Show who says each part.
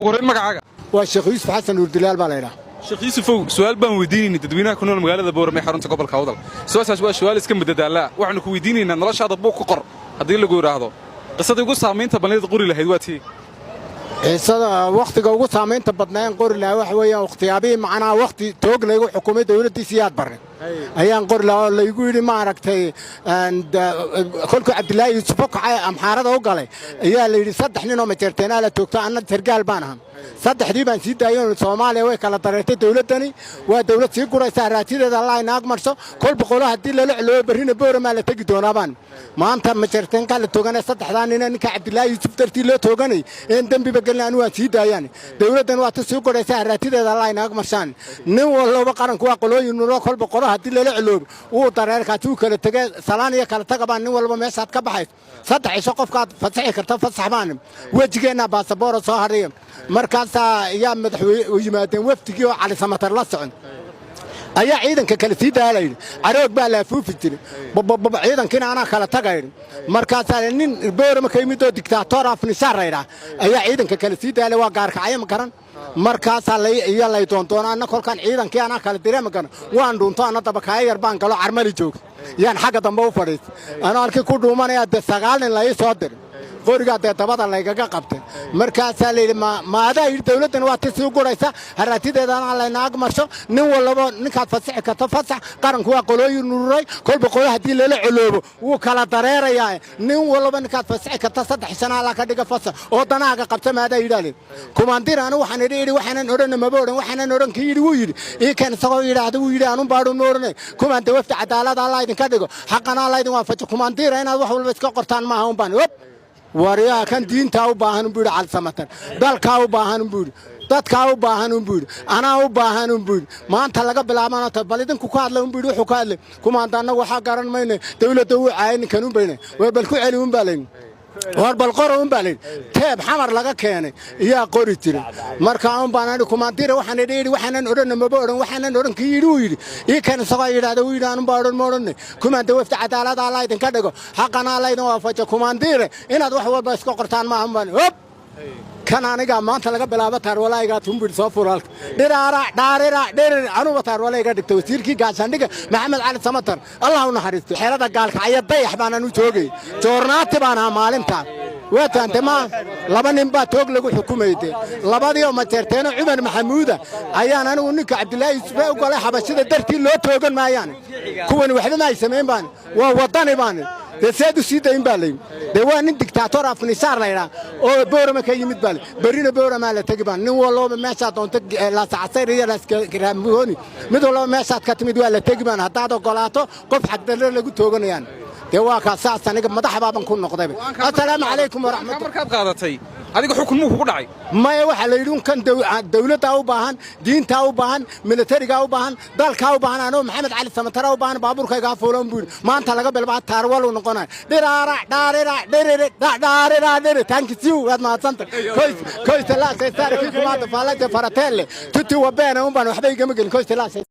Speaker 1: ورين مقعقة
Speaker 2: والشيخ يوسف حسن والدلال بالينا
Speaker 1: شيخ يوسف سؤال بان ويديني تدوينها كنا المقالة بورمي حرنت قبل كاودل سؤال اسكن بددالا waxaanu ku weydiinayna noloshaada buu ku qor hadii lagu yiraahdo qisada ugu saameynta baneed qori lahayd waati
Speaker 2: qisada waqtiga ugu saameynta badnaan qori lahaa waxa weeyaan waqtiyaabii macnaa waqti toog lagu xukumay dawladda siyaad barre ayaan qori lahaa la igu yiri ma aragtay kolku Cabdullaahi Yuusuf kacay amxaarada u galay ayaa la yiri saddex nin oo majeerteena la toogto anna sargaal baan ahaa saddexdii baan sii daayay Soomaaliya way kala dareertay dawladani waa dawlad sii guraysa raatideeda Allah inaag marso kol boqol hadii la loo barina boorama la tagi doonabaan maanta majeerteen kala tooganay saddexdaan ninka Cabdullaahi Yuusuf dartii loo tooganay in dambi bagalnaan waa sii daayaan dawladan waa sii guraysa raatideeda Allah inaag marsaan nin walba qaranku waa qolooyin noo kol boqol hadii la loo uu dareerkaas uu kala tagay salaan iyo kala tagabaan nin walba meeshaad ka baxay saddex isoo qofka fasaxi karta fasaxbaan wajigeena baasaboor soo haray markaas ayaa madaxweyne yimaadeen waftigii oo Cali Samatar la socon ayaa ciidanka kala sii daalay aroog baa la fuufi jiray ciidankina ana kala tagay markaas nin boorama ka yimid oo dictator afnisarayda ayaa ciidanka kala sii daalay waa gaarkacay ma garan markaas la doontoona kolkan ciidankii ana kala direemagan waan dhunto ana dabakaay yar baan galo armali joog yaan xaga dambe u fadhiis ana halkii ku dhuumanaya 9 nin la ii soo dir qoriga dabada laygaga qabtay markaas la yiri maada dawladan waa tii soo guraysa haraatideedana la inaag marsho nin walba ninka fasax ka tafasax qaranku waa qolooyin nuuray kol boqol hadii la culoobo uu kala dareerayaa nin walba ninka fasax ka ta saddex sano la ka dhiga fasax oo danaaga qabta maada yiraahdo kumandirana waxaan idhi waxaan oran ma booran waxaan oran ka yiri uu yiri ee kan sagoo yiraahdo uu yiri aanu baadho nooranay kumanda wafta cadaalad Allah idin ka dhigo xaqana Allah idin waafajo kumandira inaad wax walba iska qortaan ma aha un baan wariyaa kan diinta u baahan u buuri Cali Samatar dalka u baahan u buuri dadka u baahan u buuri ana u baahan u buuri maanta laga bilaabana balidin ku hadla u buuri wuxuu ka hadlay kumaandana waxa garan mayne dawladda uu caayin kan u beynay way bal ku celi un baaleen war bal qoro un baaleen teeb xamar laga keenay iyo qori jiray marka aan baan kumaandira waxaan idhi waxaan oran ma booran waxaan oran ka yiri uu yiri ee kan soo yiraahdo uu yiraahdo baaran mooran kumaanda wafta cadaalad Allah idin ka dhigo xaqana Allah idin waafajo kumaandira inaad wax walba iska qortaan ma ahan hop kan aniga maanta laga bilaabo tarwalayga tumbir soo fural dhiraara dhaarira dhirir anu tarwalayga dhigtay wasiirkii gaashaandhiga Maxamed Cali Samatar Allah u naxariisto xeelada gaalka ay dayax baan anu joogay joornaati baan maalinta waataante ma laba nin baa toog lagu xukumayday labadii oo majeerteena Umar Maxamuud ayaan anigu ninka Cabdullaahi Yuusuf u galay xabashida dartii loo toogan maayaan kuwan waxba ma sameeyeen baan waa wadani baan deedu sidayn balay deewaan dictator afnisar layra oo boorama ka yimid bal barina boorama la tagibaan nin walba meesha doonta la saacay iyo la garaamoni mid walba meesha ka timid waa la tagibaan hadaad ogolaato qof xaqdar lagu tooganayaan deewaa ka saasaniga madax baaban ku noqday assalaamu alaykum wa rahmatullahi
Speaker 1: markaad qaadatay adiga xukunku ku dhacay
Speaker 2: ma waxa la yiri kan dawladda u baahan diinta u baahan militariga u baahan dalka u baahan anoo Maxamed Cali Samatar u baahan baaburkayga fuulan buur maanta laga bilbaa taarwal u noqonay dhiraara dhaarira dhirire dhaarira dhirire tankiisu waad maadsanta koys la saysaar ki kuma faalaje faratelle tuti wabeena un baan waxba igama gelin koys la